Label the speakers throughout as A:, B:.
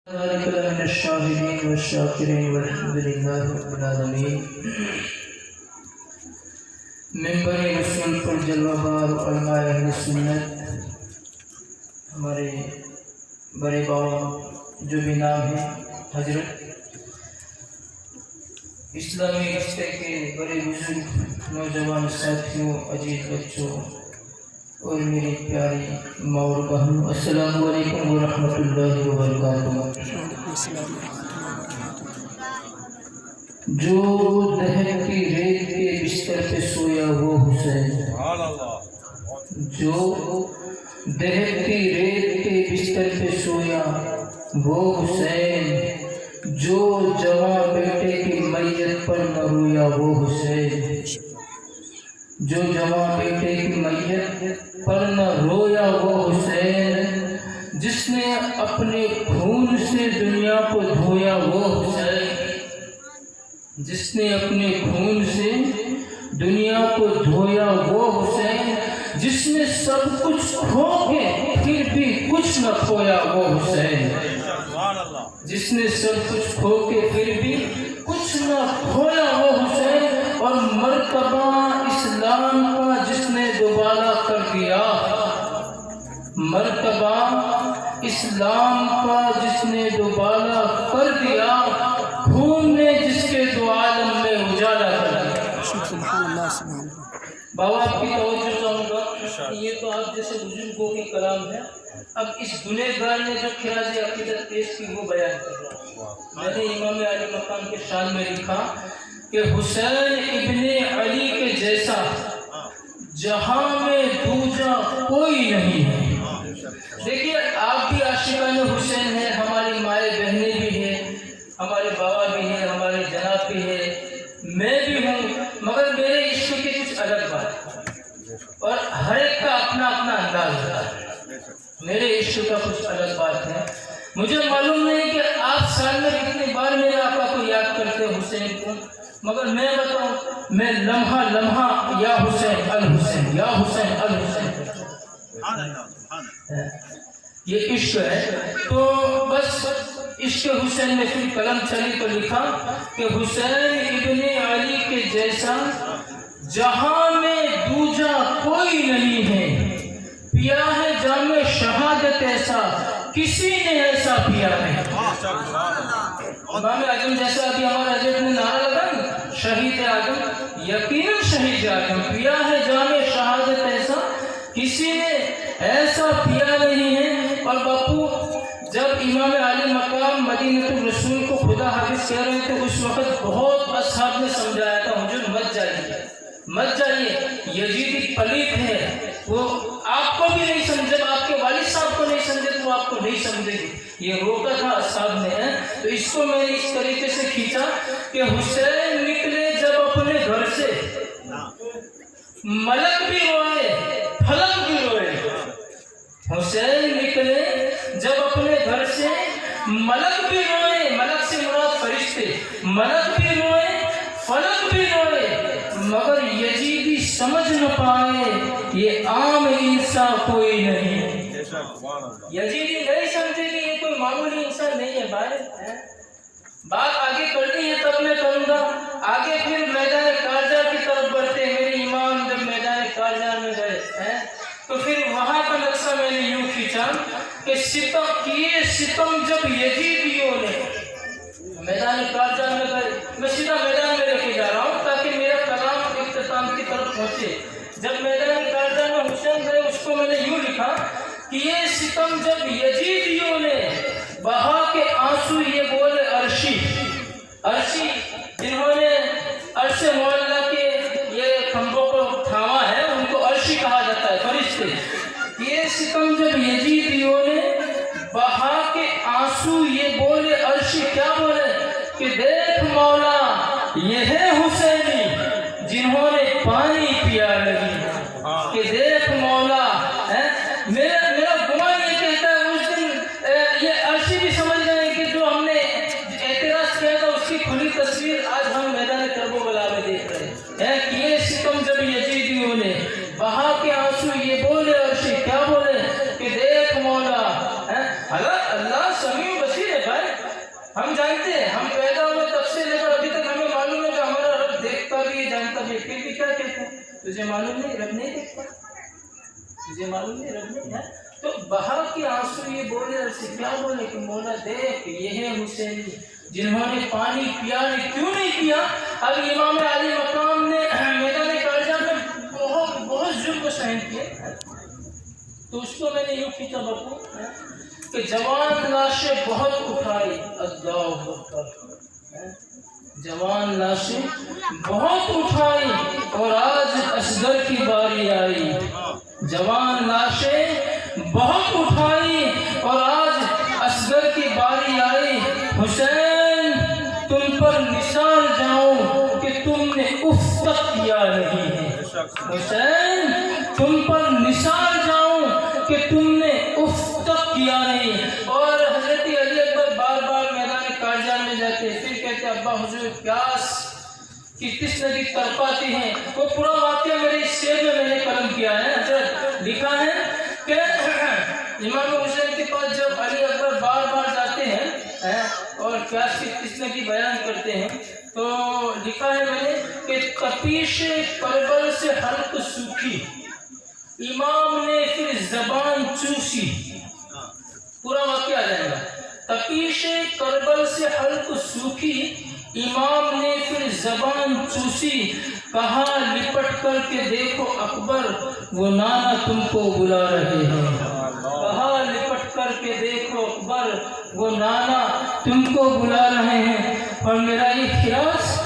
A: ذلك من الشاهدين والشاكرين والحمد لله رب العالمين. منبر رسول پر جلوہ بار علماء اہل سنت ہمارے بڑے بابا جو بھی نام ہے حضرت اسلامی رشتے کے بڑے بزرگ نوجوان ساتھیوں عزیز بچوں اور میری پیاری ماں اور بہنوں، السلام علیکم ورحمۃ اللہ وبرکاتہ. جو دہکتی ریت کے بستر پہ سویا وہ حسین، جو دہکتی ریت کے بستر پہ سویا وہ حسین، جو جواں بیٹے کی میت پر نہ رویا وہ حسین، جو جواں بیٹے کی میت پر نہ رویا وہ حسین، جس نے اپنے خون سے دنیا کو دھویا وہ حسین، جس نے اپنے خون سے دنیا کو دھویا وہ حسین، جس نے سب کچھ کھو کے پھر بھی کچھ نہ کھویا وہ حسین، جس نے سب کچھ کھو کے پھر بھی کچھ نہ کھویا وہ حسین، اور مرتبہ اسلام کا جس نے دوبارہ کر دیا، مرتبہ اسلام کا جس نے دوبارہ کر دیا، خون نے جس کے دو عالم میں اجالا کر دیا.
B: سبحان اللہ سبحان اللہ.
A: بابا آپ کی توجہ چاہوں گا، یہ تو آپ جیسے بزرگوں کے کلام ہے. اب اس گنہگار نے جو خراج عقیدت پیش کی وہ بیان کر رہا ہوں. میں نے امام علی مقام کے شان میں لکھا کہ حسین ابن علی کے جیسا جہاں میں دوجا کوئی نہیں ہے. دیکھیے آپ بھی عاشقان حسین ہیں، ہماری مائیں بہنیں بھی ہیں، ہمارے بابا بھی ہیں، ہمارے جناب بھی ہیں، میں بھی ہوں، مگر میرے عشق کی کچھ الگ بات ہے اور ہر ایک کا اپنا اپنا انداز ہوتا ہے. میرے عشق کا کچھ الگ بات ہے. مجھے معلوم نہیں کہ آپ سال میں کتنی بار میرے آقا کو یاد کرتے ہیں حسین کو، مگر میں بتاؤں میں لمحہ لمحہ یا حسین الحسین یا حسین الحسین. یہ عشق ہے. تو بس عشق حسین میں پھر قلم چلی تو لکھا کہ حسین ابن علی کے جیسا جہاں میں دوجا کوئی نہیں ہے، پیا ہے جام شہادت ایسا کسی نے ایسا پیا نہیں. امام اعظم جیسا ابھی ہمارا حضرت نے نعرہ لگا نا، شہید اعظم، یقیناً شہید اعظم، پیا ہے جام شہادت ایسا کسی نے ایسا پیا نہیں ہے. اور باپو جب امام علی مقام مدینہ الرسول کو خدا حافظ کہہ رہے تھے، اس وقت بہت اصحاب نے سمجھایا تھا حضور مت جائیے مت جائیے، یزیدی پلیت ہے، وہ آپ کو بھی نہیں سمجھے، آپ کے والد صاحب کو نہیں سمجھے تو آپ کو نہیں سمجھے گی. یہ روکا تھا اصحاب نے. تو اس کو میں نے اس طریقے سے کھینچا کہ حسین نکلے جب اپنے گھر سے، ملک بھی روئے فلک بھی روئے. حسین نکلے جب اپنے گھر سے، ملک بھی روئے، ملک سے مراد فرشتے، ملک بھی روئے فلک بھی روئے، مگر یزیدی سمجھ نہ پائے یہ عام انسان کوئی نہیں. یزیدی نہیں سمجھے کہ یہ کوئی معمولی انسان نہیں ہے. بھائی بات آگے کرنی ہے تب میں کروں گا. آگے پھر میدان کارزار کی طرف بڑھتے. میرے امام جب میدان کارزار میں گئے تو پھر وہاں کا نقشہ میں نے یوں کھینچا کہ ستم کیے ستم جب یزیدیوں نے. میدان کارزار میں گئے، میں سیدھا میدان میں لے کے جا رہا ہوں تاکہ میرا کلام اختتام کی طرف پہنچے. جب میدان کارزار میں حسین گئے اس کو میں نے یوں لکھا کہ یہ ستم جب یزیدیوں نے بہا کے آنسو یہ بولے عرشی، عرشی جنہوں نے عرش معلیٰ کے یہ کھمبوں کو تھاما ہے ان کو عرشی کہا جاتا ہے، فرشتے. یہ ستم جب یزیدیوں نے بہا کے آنسو یہ بولے عرشی، کیا بولے کہ دیکھ مولا یہ ہے حسینی جنہوں نے پانی پیا لگی، کہ دیکھ مولا. میرا گمان یہ کہتا ہے اس دن یہ عرشی بھی سمجھ گئے کہ جو ہم نے اعتراض کیا تھا اس کی کھلی تصویر آج ہم میدان کرب و بلا میں دیکھ رہے ہیں کہ یہ ستم جب یزیدیوں نے بہا کے آنسو یہ بولے عرشی، کیا بولے کہ دیکھ مولا. اللہ سمیع بصیر ہے بھائی. ہم جانتے ہیں، ہم پیدا ہوئے تب سے لے کر ابھی تک ہمیں معلوم ہے کہ ہمارا رب دیکھتا بھی ہے، جانتا بھی ہے، پھر بھی کیا کہتے ہیں؟ تجھے معلوم نہیں رب نہیں دیکھتا، تجھے معلوم نہیں رب نہیں ہے؟ تو بہا کے آنسو یہ بولے سے کیا بولے کہ مولا دیکھ یہ ہے حسین جنہوں نے پانی پیا نہیں، کیوں نہیں پیا؟ اب امام علی مقام نے میدان کرجا میں بہت ظلم سہن کیے، تو اس کو میں نے یوں کھینچا بپو کہ جوان لاشیں بہت اٹھائی، اللہ اکبر، جوان لاشیں بہت اٹھائی اور آج اصغر کی باری آئی، جوان لاشیں بہت اٹھائی اور آج اصغر کی باری آئی، حسین تم پر نثار جاؤں کہ تم نے اف تک کیا نہیں ہے، حسین تم پر نثار جاؤں کہ تم نے اف تک کیا نہیں۔ اور حضرت علی اکبر بار بار میدان کارجان میں جاتے پھر کہتے ابا حضور پیاس کی تشنگی تڑپاتی ہیں، وہ پورا واقعہ میرے اس شعر میں نے قلم کیا ہے، حضرت لکھا ہے کہ امام حسین کے پاس جب علی اکبر بار بار جاتے ہیں اور پیاس کی تشنگی بیان کرتے ہیں تو لکھا ہے میں نے کہ تپیش کربل سے حلق سوکھی، امام نے پھر زبان چوسی، پورا واقعہ آ جائے گا، تپیش کربل سے حلق سوکھی، امام نے پھر زبان چوسی، کہا لپٹ کر کے دیکھو اکبر وہ نانا تم کو بلا رہے ہیں، کہا لپٹ کر کے دیکھو اکبر وہ نانا تم کو بلا رہے ہیں۔ اور میرا یہ خلاص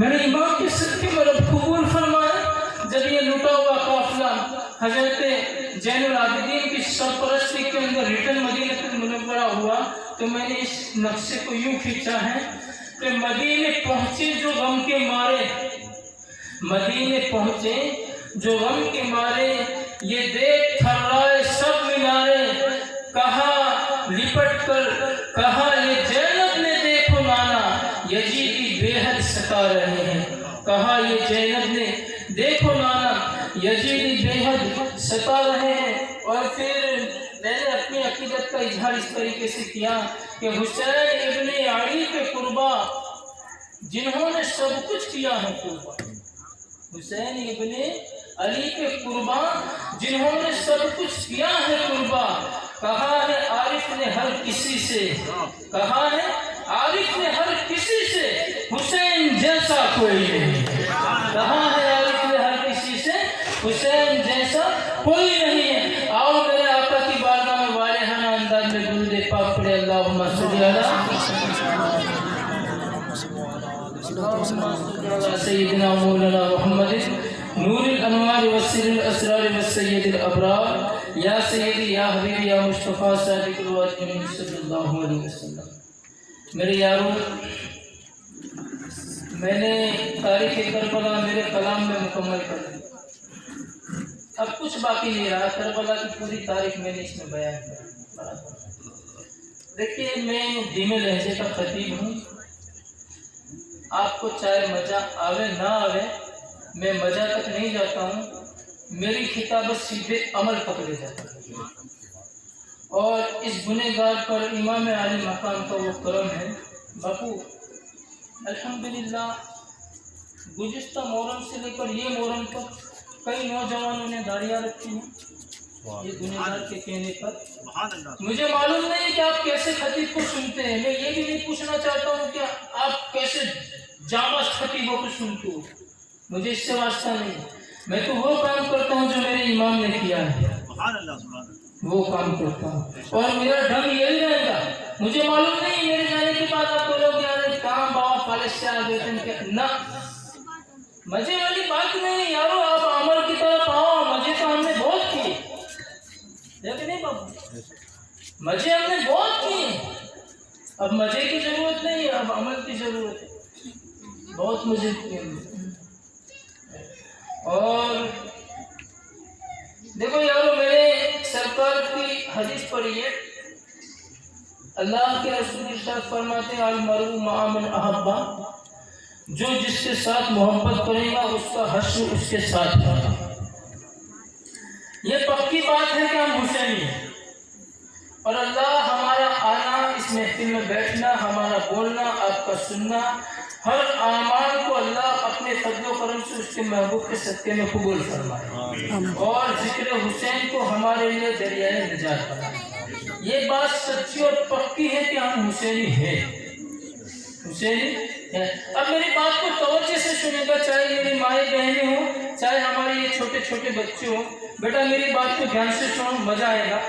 A: میرے امام کے صدقے میں رب قبول فرمائے۔ جب یہ لوٹا ہوا قافلہ حضرت زین العابدین کی سرپرستی کے اندر ریٹرن مدینہ المنورہ ہوا تو میں نے اس نقشے کو یوں کھینچا ہے کہ مدینے پہنچے جو غم کے مارے، مدینے پہنچے جو غم کے مارے، یہ دیکھ تھرائے سب مینارے، کہا لپٹ کر کہا یہ زینب نے دیکھو نانا یزیدی بے حد ستا رہے ہیں، کہا یہ زینب نے دیکھو نانا یزیدی بے حد ستا رہے ہیں۔ اور پھر میں نے اپنی عقیدت کا اظہار اس طریقے سے کیا کہ حسین ابن علی کے قربا جنہوں نے سب کچھ کیا ہے قربا، حسین ابن علی کے قربا جنہوں نے سب کچھ کیا ہے قربا، کہا ہے عارف نے ہر کسی سے، کہا ہے عارف نے ہر کسی سے حسین جیسا کوئی نہیں، کہا ہے عارف نے ہر کسی سے حسین جیسا کوئی نہیں ہے۔ آؤ میرے آقا کی بارگاہ میں والہانہ انداز میں درود پاک پڑھے، اللہم صلی علی سیدنا مولانا محمد نور الانوار والسر الاسرار والسید الابرار، یا سیدی یا حبیبی یا مصطفیٰ صادق الوعد امین صلی اللہ علیہ وسلم۔ میرے یارو، میں نے تاریخ کربلا میرے کلام میں مکمل کر دی، اب کچھ باقی نہیں رہا، کربلا کی پوری تاریخ میں نے اس میں بیان کیا۔ دیکھیے میں دھیمے لہجے کا خطیب ہوں، آپ کو چاہے مزہ آوے نہ آوے میں مزہ تک نہیں جاتا ہوں، میری خطابت سیدھے عمل تک لے جاتا ہے، اور اس گنہگار پر امام علی مقام کا وہ کرم ہے۔ باپو الحمدللہ گزشتہ محرم سے لے کر یہ محرم تک کئی نوجوانوں نے داڑیاں رکھی ہیں، یہ گنہگار کے کہنے پر۔ مجھے معلوم نہیں کہ آپ کیسے خطیب کو سنتے ہیں، میں یہ بھی نہیں پوچھنا چاہتا ہوں کہ آپ کیسے جامع خطیبوں کو سنتے ہو، مجھے اس سے واسطہ نہیں، میں تو وہ کام کرتا ہوں جو میرے امام نے کیا ہے، وہ کام کرتا ہوں، اور میرا ڈھنگ یہی رہے گا۔ مجھے معلوم نہیں میرے جانے کے بعد آپ کو لوگ یار کام بابا پالش سے آ گئے نہ، مزے والی بات نہیں یارو، آپ عمل کی طرف آؤ، مزے تو ہم نے بہت کیے، لیکن نہیں بابا مزے ہم نے بہت کیے، اب مزے کی ضرورت نہیں، اب عمل کی ضرورت ہے، بہت مزے کیے۔ اور دیکھو یارو، میرے سرکار کی حدیث پڑھیے، اللہ کے رسول ارشاد فرماتے ہیں المرء مع من احبہ، جو جس کے ساتھ محبت کرے گا اس کا حشر اس کے ساتھ ہے۔ یہ پکی بات ہے کہ ہم حسینی ہیں، اور اللہ ہمارا آنا، اس محفل میں بیٹھنا، ہمارا بولنا، آپ کا سننا، ہر اعمال کو اللہ اپنے فضل و کرم سے اس کے محبوب کے صدقے میں قبول فرمائے اور ذکر حسین کو ہمارے لیے دریائے نجات بنائے۔ یہ بات سچی اور پکی ہے کہ ہم حسینی ہیں، حسینی ہیں۔ اب میری بات کو توجہ سے سنے گا، چاہے میری مائیں بہنیں ہوں، چاہے ہمارے یہ چھوٹے چھوٹے بچے ہوں، بیٹا میری بات کو دھیان سے سنو، مزہ آئے گا۔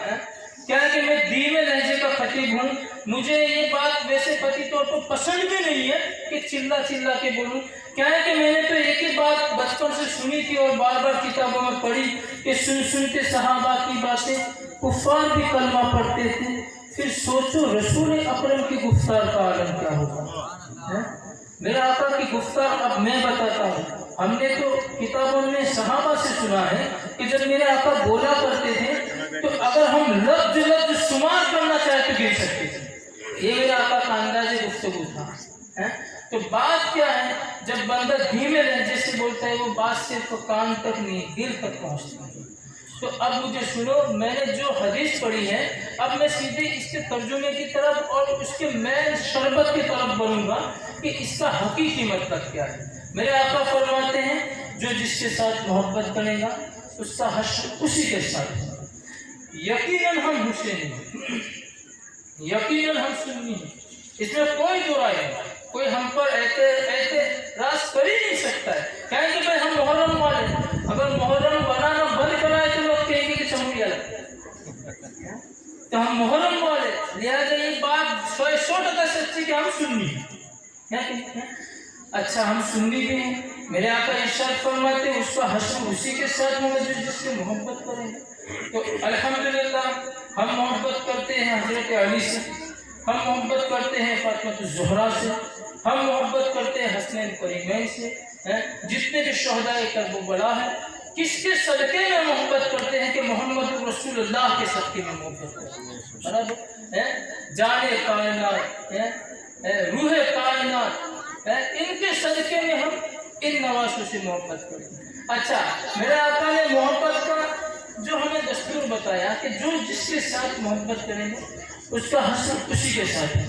A: کیا ہے کہ میں دھیمے لہجے کا خطیب ہوں، مجھے یہ بات ویسے قطعی طور پر پسند بھی نہیں ہے کہ چلا چلا کے بولوں۔ کیا ہے کہ میں نے تو ایک ہی بات بچپن سے سنی تھی اور بار بار کتابوں میں پڑھی کہ سن سن کے صحابہ کی باتیں کفار بھی کلمہ پڑھتے تھے، پھر سوچو رسول اکرم کی گفتار کا عالم کیا ہوگا۔ میرے آقا کی گفتار اب میں بتاتا ہوں۔ ہم نے تو کتابوں میں صحابہ سے سنا ہے کہ جب میرے آقا بولا کرتے تھے تو اگر ہم لفظ لفظ شمار کرنا چاہے تو گر سکتے تھے۔ یہ میرے آقا کا انداز گفتگو تھا۔ تو بات کیا ہے، جب بندہ دھیمے لہجے سے بولتا ہے وہ بات صرف کان تک نہیں دل تک پہنچتی ہے۔ تو اب مجھے سنو، میں نے جو حدیث پڑھی ہے اب میں سیدھے اس کے ترجمے کی طرف اور اس کے مین شربت کی طرف بڑھوں گا کہ اس کا حقیقی مطلب کیا ہے۔ میرے آقا فرماتے ہیں جو جس کے ساتھ محبت کرے گا اس کا حشر اسی کے ساتھ ہے۔ یقیناً ہم حسینی ہیں، یقیناً ہم سنی ہیں، اس میں کوئی دو رائے نہیں، کوئی ہم پر اعتراض کر ہی نہیں سکتا ہے۔ کہیں کہ بھائی ہم محرم والے ہیں، اگر محرم بنانا بند کرائے تو لوگ کہیں گے کہ چمڑیا لگتا ہے، تو ہم محرم والے، لہٰذا یہ بات 100% سچی کہ ہم سنی ہیں۔ اچھا ہم سنی بھی ہیں، میرے آقا ارشاد فرماتے ہیں اس کا حشر اسی کے ساتھ ہوگا جو جس سے محبت کریں گے۔ تو الحمدللہ ہم محبت کرتے ہیں حضرت علی سے، ہم محبت کرتے ہیں فاطمہ الزہرا سے، ہم محبت کرتے ہیں حسنین کریمین سے، جتنے بھی شہداء کربلا ہیں۔ کس کے صدقے میں محبت کرتے ہیں کہ محمد رسول اللہ کے صدقے میں محبت کرتے ہیں، برابر، جان کائنات، روح کائنات، ان کے صدقے میں ہم ان نواسوں سے محبت کرتے ہیں۔ اچھا میرے آقا نے محبت کا جو ہمیں دستور بتایا کہ جو جس کے ساتھ محبت کریں گے اس کا حشر اسی کے ساتھ ہے۔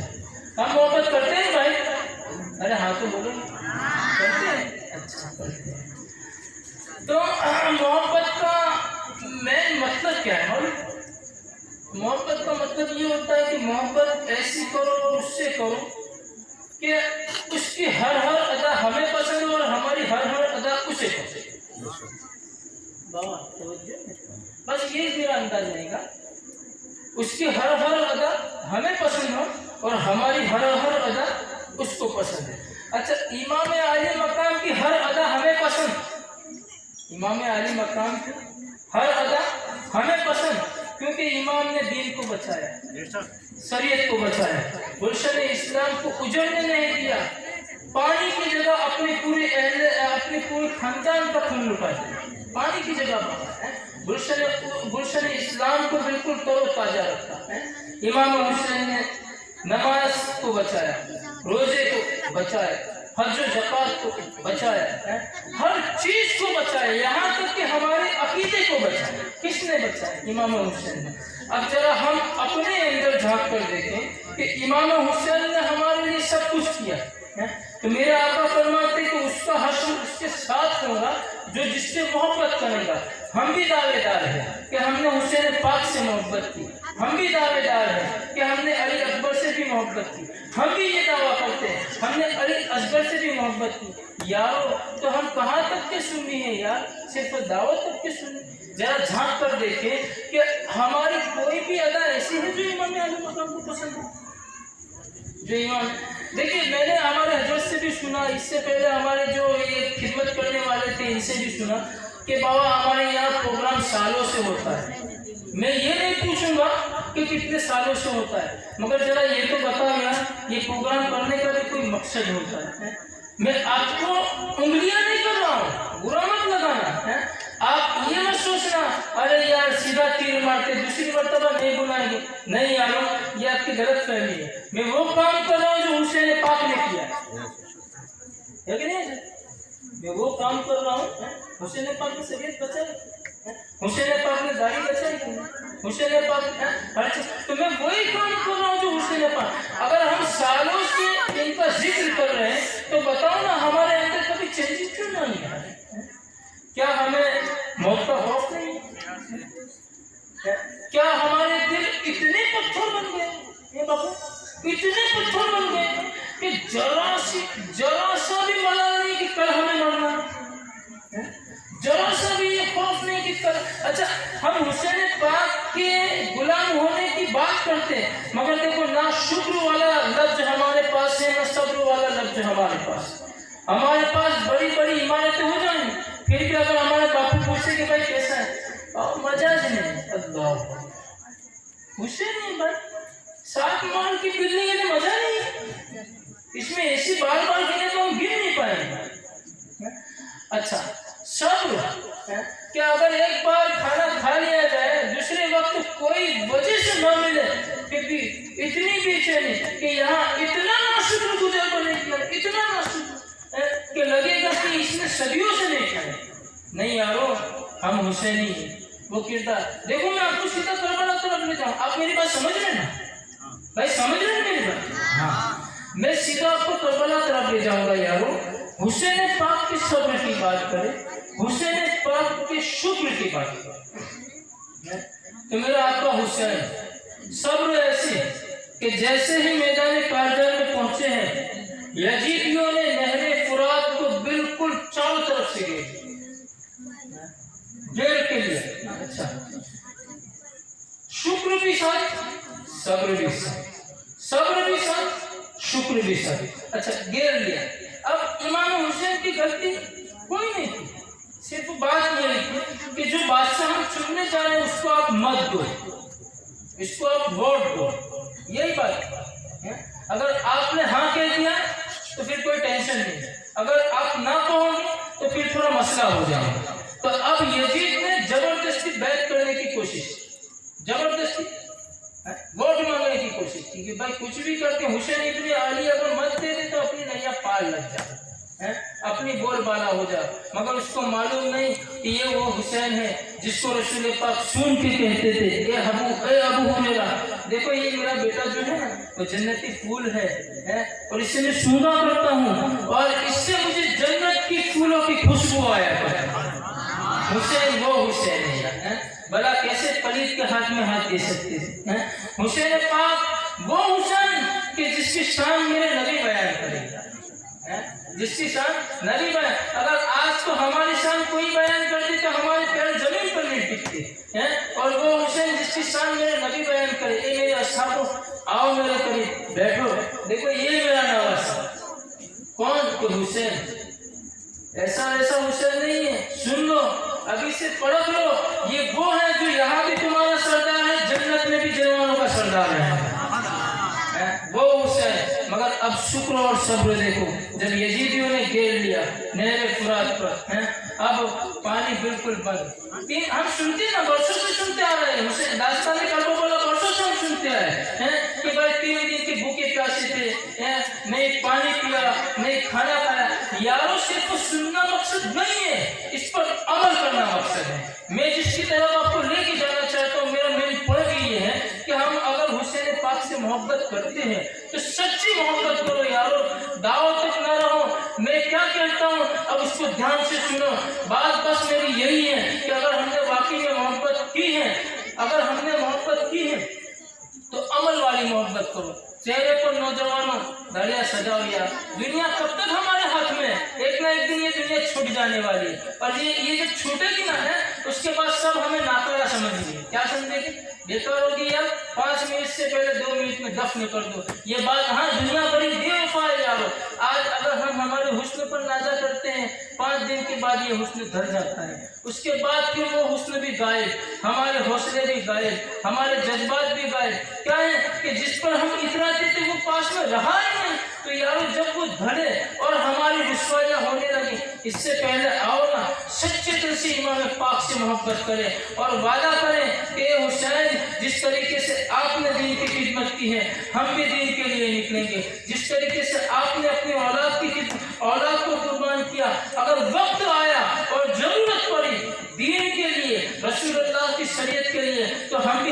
A: ہم محبت کرتے ہیں بھائی؟ ارے ہاں تو بولو، کرتے ہیں؟ اچھا کرتے ہیں۔ تو محبت کا مین مطلب کیا ہے معلوم؟ محبت کا مطلب یہ ہوتا ہے کہ محبت ایسی کرو اور اس سے کرو کہ اس کی ہر ادا ہمیں پسند ہو اور ہماری ہر ادا اسے پسند۔ بس یہ میرا انداز رہے گا، اس کی ہر ادا ہمیں پسند ہو اور ہماری ہر ادا اس کو پسند ہے۔ اچھا امام عالی مقام کی ہر ادا ہمیں پسند، امام عالی مقام کی ہر ادا ہمیں پسند، کیونکہ امام نے دین کو بچایا، شریعت کو بچایا، گلشن اسلام کو اجڑنے نہیں دیا، پانی کی جگہ اپنے پورے خاندان کا خون لٹا دیا، پانی کی جگہ ہے، گلشن اسلام کو بالکل تر و تازہ رکھا ہے۔ امام حسین نے نماز کو بچایا، روزے کو بچایا، حج و زکات کو بچایا، ہر چیز کو بچایا، یہاں تک کہ ہمارے عقیدے کو بچایا۔ کس نے بچایا؟ امام حسین نے۔ اب ذرا ہم اپنے اندر جھانک کر دیکھیں کہ امام حسین نے ہمارے لیے سب کچھ کیا، تو میرے آقا فرماتے کہ اس کا حشر اس کے ساتھ ہوگا جو جس سے محبت کرے گا۔ ہم بھی دعوے دار ہیں کہ ہم نے حسین پاک سے محبت کی، ہم بھی دعوے دار ہیں کہ ہم نے علی اکبر سے بھی محبت کی، ہم بھی یہ دعویٰ کرتے ہیں ہم نے علی اصغر سے بھی محبت کی۔ یارو تو ہم کہاں تک کے سنی ہیں یار، صرف دعوت تک کے سنی؟ ذرا جھانک کر دیکھیں کہ ہماری کوئی بھی ادا ایسی ہے جو امام علی مقام کو پسند ہے، جو امام دیکھیے میں نے ہمارے حضرت سے بھی سنا، اس سے پہلے ہمارے جو یہ خدمت کرنے والے تھے ان سے بھی سنا کہ بابا ہمارے یہاں پروگرام سالوں سے ہوتا ہے۔ میں یہ نہیں پوچھوں گا کہ کتنے سالوں سے ہوتا ہے، مگر ذرا یہ تو بتا یار یہ پروگرام کرنے کا بھی کوئی مقصد ہوتا ہے۔ میں آپ کو انگلیاں نہیں کر رہا ہوں، برا مت لگانا ہے، آپ یہ مت سوچنا ارے یار سیدھا تیر مارتے دوسری مرتبہ نہیں بلائیں گے، نہیں یارو یہ آپ کی غلط فہمی ہے۔ میں وہ کام کر رہا ہوں جو حسین پاک نے کیا ہے کہ نہیں؟ میں وہ کام کر رہا ہوں، حسین پاک کی شریعت بچائی، حسین پاک نے داڑھی بچائی، حسین پاک ہر چیز، تو میں وہی کام کر رہا ہوں جو حسین پاک. اگر ہم سالوں سے ان کا ذکر کر رہے ہیں تو بتاؤ نا ہمارے اندر کبھی چینجز کیوں نہیں آ رہے؟ کیا ہمیں موت کا خوف نہیں ہے؟ کیا ہمارے دل اتنے پتھر بن گئے یہ بابو، اتنے پتھر بن گئے کہ ذرا سا بھی ملال نہیں کہ کل ہمیں مرنا ہے؟ ذرا سا بھی یہ خوف نہیں کہ کل. اچھا ہم حسین پاک کے غلام ہونے کی بات کرتے ہیں، مگر دیکھو نہ شکر والا لفظ ہمارے پاس ہے نہ صبر والا لفظ ہمارے پاس. ہمارے پاس بڑی بڑی عمارتیں ہو جائیں پھر بھی اگر ہمارے باپو پوچھے کہ بھائی کیسا ہے، مجاز نہیں. اللہ حسین نہیں بھائی، 7 مال کی بلڈنگ ہے، مزہ نہیں ہے اس میں، ایسی بار بار گنے تو ہم گر نہیں پائیں گے. اچھا صبر، کہ اگر ایک بار کھانا کھا لیا جائے دوسرے وقت کوئی وجہ سے نہ ملے پھر بھی اتنی بے چینی کہ یہاں اتنا ناشکر گزر بنے اتنا ناشکر کہ لگے گا کہ اس نے صدیوں سے نہیں کھائے. نہیں یارو، ہم حسینی ہیں. وہ کردار دیکھو، میں آپ کو سیدھا کربلا طرف لے جاؤں. آپ میری بات سمجھ رہے ہیں نا بھائی، سمجھ رہے ہیں میری بات؟ میں سیدھا آپ کو کربلا طرف لے جاؤں گا یارو. حسین پاک کے صبر کی بات کرے، حسین پاک کے شکر کی بات کرے. تو میرا آقا حسین صبر ایسے کہ جیسے ہی میدان کارجل میں پہنچے ہیں یزیدیوں نے نہر فرات کو بالکل چاروں طرف سے گھیر کے لیے. اچھا شکر بھی ساتھ، صبر بھی ساتھ، صبر بھی ساتھ، شکر بھی ساتھ. اچھا گھیر لیا. اب امام حسین کی غلطی کوئی نہیں تھی، صرف بات یہ تھی کہ جو بادشاہ ہم چننے جا رہے ہیں اس کو آپ مت دو، اس کو آپ ووٹ دو. یہی بات ہے. اگر آپ نے ہاں کہہ دیا تو پھر کوئی ٹینشن نہیں، اگر آپ نہ کہو گے تو پھر تھوڑا مسئلہ ہو جائے گا. تو اب یزید نے زبردستی بیعت کرنے کی کوشش، زبردستی ووٹ مانگنے کی کوشش کی کہ بھائی کچھ بھی کر کے حسین ابن علی اگر مت دے دے تو اپنی نیا پار لگ جائے، اپنی بول بالا ہو جائے. مگر اس کو معلوم نہیں کہ یہ وہ حسین ہے جس کو رسول پاک سن کے کہتے تھے اے ابو ہریرہ، دیکھو یہ میرا بیٹا جو ہے نا وہ جنتی پھول ہے اور اس سے میں سونگا کرتا ہوں اور اس سے مجھے جنت کی پھولوں کی خوشبو آیا کرتی. حسین وہ حسین ہے، بھلا کیسے پلیت کے ہاتھ میں ہاتھ دے سکتے ہیں؟ حسین پاک وہ حسین کہ جس کی شان میرے نبی بیان کرے گا، جس کی شان نبی بیان. اگر آج تو ہماری شان کوئی بیان کر دے تو ہمارے پیر زمین پر نہیں ٹکتے، اور وہ حسین جس کی شان میرے نبی بیان کرے. اے میرے اصحابو آؤ میرے قریب بیٹھو، دیکھو یہ میرا نواز کون کہ حسین ایسا حسین نہیں ہے. سن لو ابھی سے پڑھ لو، یہ وہ ہے جو یہاں بھی تمہارا سردار ہے، جنت میں بھی جوانوں کا سردار ہے، وہ حسین. مگر اب شکر اور صبر دیکھو، جب یزیدیوں نے گھیر لیا نہر فرات پر، اب پانی بالکل بند. ہم سنتے نا، برسوں سے سنتے آ رہے ہیں حسین داستان کربلا، برسوں سے ہم سنتے آئے ہیں کہ بھائی 3 دن کے بھوکے پیاسے تھے، نہیں پانی پیا نہیں کھانا کھایا. یارو صرف سننا مقصد نہیں ہے، اس پر عمل کرنا مقصد ہے. میں جس کی طرف آپ کو لے کے جانا چاہتا ہوں، میرا مین پوائنٹ یہ ہے کہ ہم اگر حسین پاک سے محبت کرتے ہیں تو سچی محبت کرو یارو، دعوت تک نہ رہو. میں کیا کہتا ہوں اب اس کو دھیان سے سنو. بات بس میری یہی ہے کہ اگر ہم نے واقعی میں محبت کی ہے، اگر ہم نے محبت کی ہے تو عمل والی محبت کرو. چہرے پر نوجوانوں داڑیاں سجاؤ یار. دنیا کب تک ہمارے ہاتھ میں، ایک نہ ایک دن یہ دنیا چھوٹ جانے والی ہے، اور یہ جب چھوٹے گی نا اس کے بعد سب ہمیں ناکارہ سمجھیں گے. کیا سمجھیں گے؟ بیکار ہوگی یار، 5 منٹ سے پہلے 2 منٹ میں دفن کر دو. یہ بات ہاں دنیا بڑی بے وفا ہے یارو. آج اگر ہم ہمارے حسن پر نازا کرتے ہیں 5 دن کے بعد یہ حسن دھر جاتا ہے، اس کے بعد پھر وہ حسن بھی غائب، ہمارے حوصلے بھی غائب، ہمارے جذبات بھی غائب. کیا ہے کہ جس پر ہم اتراتے تھے وہ پاس میں رہا ہی نہیں. تو یارو جب وہ دھڑے اور ہماری رسوائیاں ہونے لگی، اس سے پہلے آؤ نا سچے دل سے امام پاک سے محبت کریں اور وعدہ کریں کہ اے حسین جس طریقے سے آپ نے دین کی خدمت کی ہے ہم بھی دین کے لیے نکلیں گے. جس طریقے سے آپ نے اپنی اولاد کو قربان کیا، اگر وقت آیا اور ضرورت پڑی دین کے لیے، رسول اللہ کی شریعت کے لیے، تو ہم بھی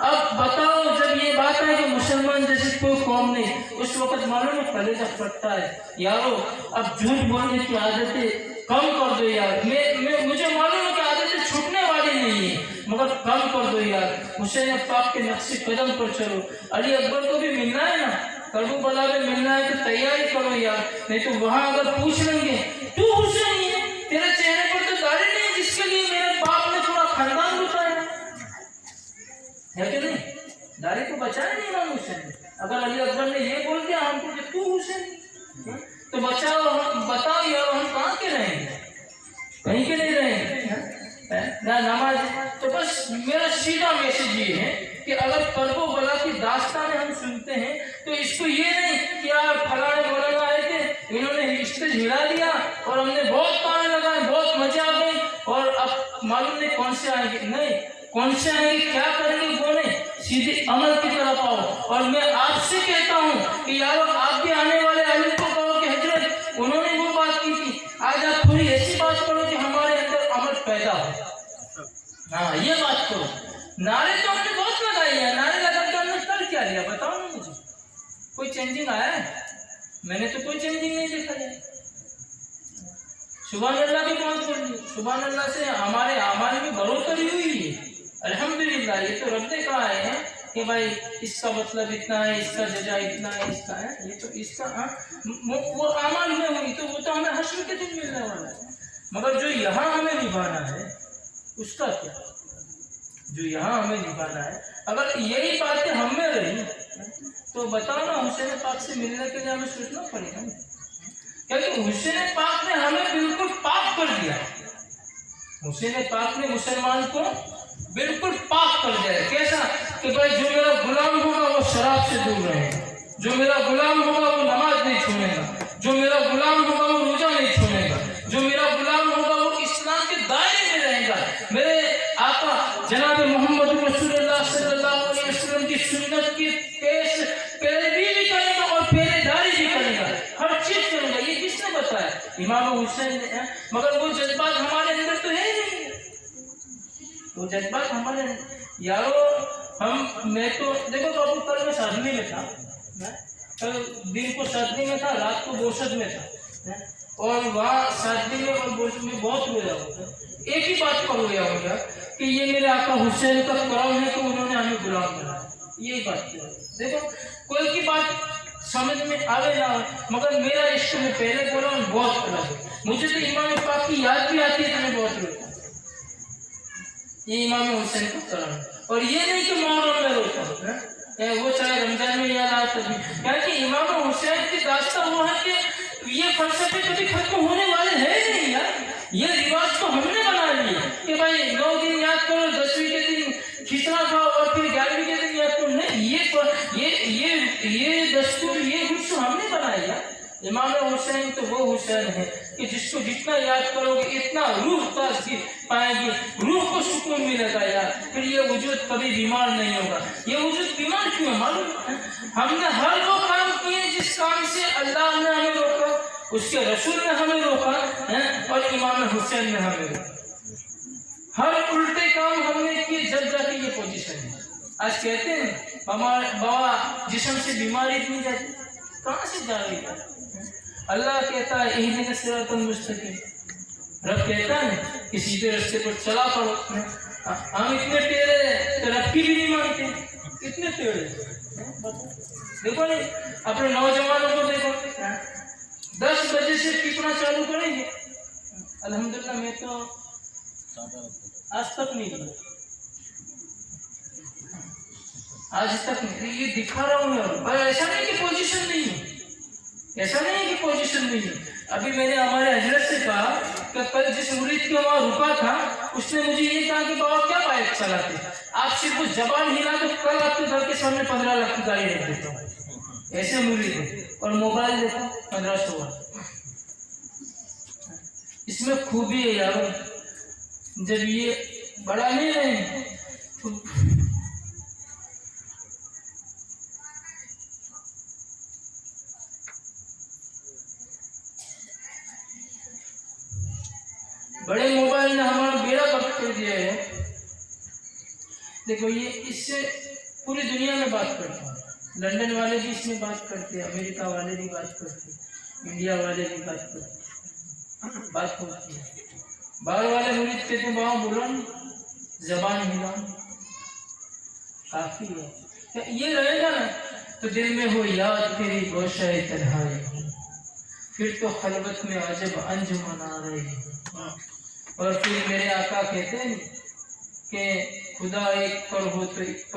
A: اب بتاؤ جب یہ بات ہے کہ مسلمان جیسے کوئی قوم نہیں، اس وقت معلوم ہے کلیجہ پھٹتا ہے یارو. اب جھوٹ بولنے کی عادتیں کم کر دو یار. مجھے معلوم ہے کہ عادتیں چھوٹنے والی نہیں ہیں، مگر کم کر دو یار. حسین پاک کے نقش قدم پر چلو. علی اکبر کو بھی ملنا ہے نا، کربو بلا میں ملنا ہے تو تیاری کرو یار. نہیں تو وہاں اگر پوچھ لیں گے تو حسین ہے، تیرے چہرے پر تو داڑھی نہیں جس کے لیے میرے باپ نے پورا خاندان لٹایا ہے کہ نہیں؟ داڑھی کو بچایا نہیں امام حسین نے. اگر علی اکبر نے یہ بول دیا ہم کو کہ تو حسین تو بتاؤ یار ہم کہاں کے رہیں گے؟ کہیں کے نہیں رہیں گے نہ نماز. تو بس میرا سیدھا میسج یہ ہے کہ اگر کرب و بلا کی داستانیں ہم سنتے ہیں تو اس کو یہ نہیں کہ یار فلاں مولانا آئے تھے انہوں نے اسٹیج ہلا دیا اور ہم نے بہت گانے لگائے بہت مزے آ گئے اور اب معلوم نہیں کون سے آئیں گے. نہیں، کون سے آئیں گے کیا کریں گے وہ نہیں، سیدھے عمل کی طرف آؤ. اور میں آپ سے کہتا ہوں کہ یار آپ بھی آنے والے عالم کو کہو کہ حضرت انہوں نے وہ بات کی تھی، آج آپ تھوڑی ایسی بات کرو کہ ہمارے اندر عمل پیدا ہو. ہاں یہ بات کرو. نعرے تو ہم نے بہت لگائی ہے، نعرے لگا کے ہم نے کر کیا لیا بتاؤ نا مجھے؟ کوئی چینجنگ آیا ہے؟ میں نے تو کوئی چینجنگ نہیں دیکھا ہے. سبحان اللہ بھی بہت بول دی، سبحان اللہ سے ہمارے اعمال میں بڑھوتری ہوئی ہے الحمدللہ. یہ تو رب نے کہا ہے کہ بھائی اس کا مطلب اتنا ہے، اس کا جزا اتنا ہے، اس کا ہے یہ تو اس کا وہ اعمال میں ہوئی تو وہ تو ہمیں حشر کے دن ملنے والا ہے. مگر جو یہاں ہمیں نبھانا ہے اس کا کیا؟ جو یہاں ہمیں نبھانا ہے اگر یہی باتیں ہم میں رہی تو بتاؤ نا حسین پاک سے ملنے کے لیے ہمیں سوچنا پڑے گا. کیونکہ حسین پاک نے ہمیں بالکل پاک کر دیا. حسین پاک نے مسلمان کو بالکل پاک کر دیا. کیسا کہ بھائی جو میرا غلام ہوگا وہ شراب سے دور رہے گا، جو میرا غلام ہوگا وہ نماز نہیں چھوڑے گا، جو میرا غلام ہوگا وہ روزہ نہیں چھوڑے گا، جو میرا غلام ہوگا وہ اسلام کے دائرے میں رہے گا. میرے آقا جناب محمد رسول اللہ صلی اللہ علیہ وسلم کی سنت کی پیروی بھی کرے گا اور پہرے داری بھی کرے گا، ہر چیز کرے گا. یہ کس نے بتایا؟ امام حسین نے. مگر وہ جذبات ہمارے اندر تو ہے نہیں. وہ جذبات ہمارے یارو میں تو دیکھو بابو کل میں سادگی میں تھا، کل دن کو سادگی میں تھا، رات کو بوسد میں تھا اور وہاں سادگی میں اور بوسد میں بہت رویا ہوتا. ایک ہی بات پر رویا ہوگا کہ یہ میرے آقا حسین کا کرم ہے کہ انہوں نے ہمیں غلام بنایا. یہی بات کیا. دیکھو کوئی کی بات سمجھ میں آوے نہ آئے مگر میرا عشق میں پہلے بولا ہوں بہت الگ ہے. مجھے تو امام پاک کی یاد بھی آتی ہے تو میں بہت روتا ہوں. یہ امام حسین کا کرم ہے. اور یہ نہیں کہ محرم میں روتا ہوں، وہ چاہے رمضان میں یاد آتا ہے. کیونکہ امام حسین کی داستان وہ ہے کہ یہ فلسفے کبھی ختم ہونے والے ہیں نہیں یار. یہ رواج تو ہم نے بنا لیے کہ بھائی 9 دن یاد کرو، 10ویں کے دن کھچڑا کھاؤ اور پھر 11ویں کے دن یاد کرو. نہیں، یہ دستور یہ کچھ تو ہم نے بنایا. امام حسین تو وہ حسین ہے کہ جس کو جتنا یاد کرو گے اتنا روح تازگی پائے گی، روح کو سکون ملے گا یار. پھر یہ وجود کبھی بیمار نہیں ہوگا. یہ وجود بیمار کیوں ہے معلوم ہے؟ ہم نے ہر وہ کام کیے جس کام سے اللہ نے ہمیں روکا، اس کے رسول نے ہمیں روکا اور امام حسین نے ہمیں روکا. ہر الٹے کام ہم نے کیے جب جا کے یہ پوزیشن ہے. آج کہتے ہیں بابا جسم سے بیماری اتنی جاتی، کہاں سے جا رہی ہے؟ اللہ کہتا ہے اہدنا الصراط المستقیم. رب کہتا ہے کہ سیدھے راستے پر چلا کرو. ہم اتنے ٹیڑھے ہیں تو رب کی بھی نہیں مانتے، اتنے ٹیڑھے. دیکھو نہیں اپنے نوجوانوں کو دیکھو، 10 بجے سے پیٹنا چالو کریں گے. الحمدللہ میں تو آج تک نہیں بنا، آج تک نہیں. یہ دکھا رہا ہوں میں، ایسا نہیں کہ پوزیشن نہیں ہے، ایسا نہیں ہے کہ پوزیشن نہیں ہے. ابھی میں نے ہمارے حضرت سے کہا کہ کل جس مرید کے وہاں رکا تھا اس نے مجھے یہ کہا کہ بابا کیا بائک چلاتے، آپ صرف زبان ہلا تو کل آپ کے گھر کے سامنے 15 لاکھ کی گاڑی رکھ دیتا ہوں. ایسے مرید ہے. اور موبائل دیکھو 1500 والا. اس میں خوبی ہے یار، جب یہ بڑا نہیں رہے تو بڑے موبائل نے ہمارا بیڑا غرق کر دیا ہے. دیکھو یہ اس سے پوری دنیا میں بات کرتا ہوں، لندن والے بھی اس میں بات کرتے، امریکہ والے بھی بات کرتے، انڈیا والے بھی بات کرتے، بات ہوتی ہے۔ باہر والے مرید کہتے ہیں وہاں بولو نا، زبان ہلا، کافی ہے۔ کہ یہ رہے گا نا تو دل میں ہو یاد تیری گوشہ تنہائی، پھر تو خلوت میں عجب انجمن آ رہی ہے۔ اور پھر میرے آقا کہتے ہیں کہ خدا ایک پر ہو تو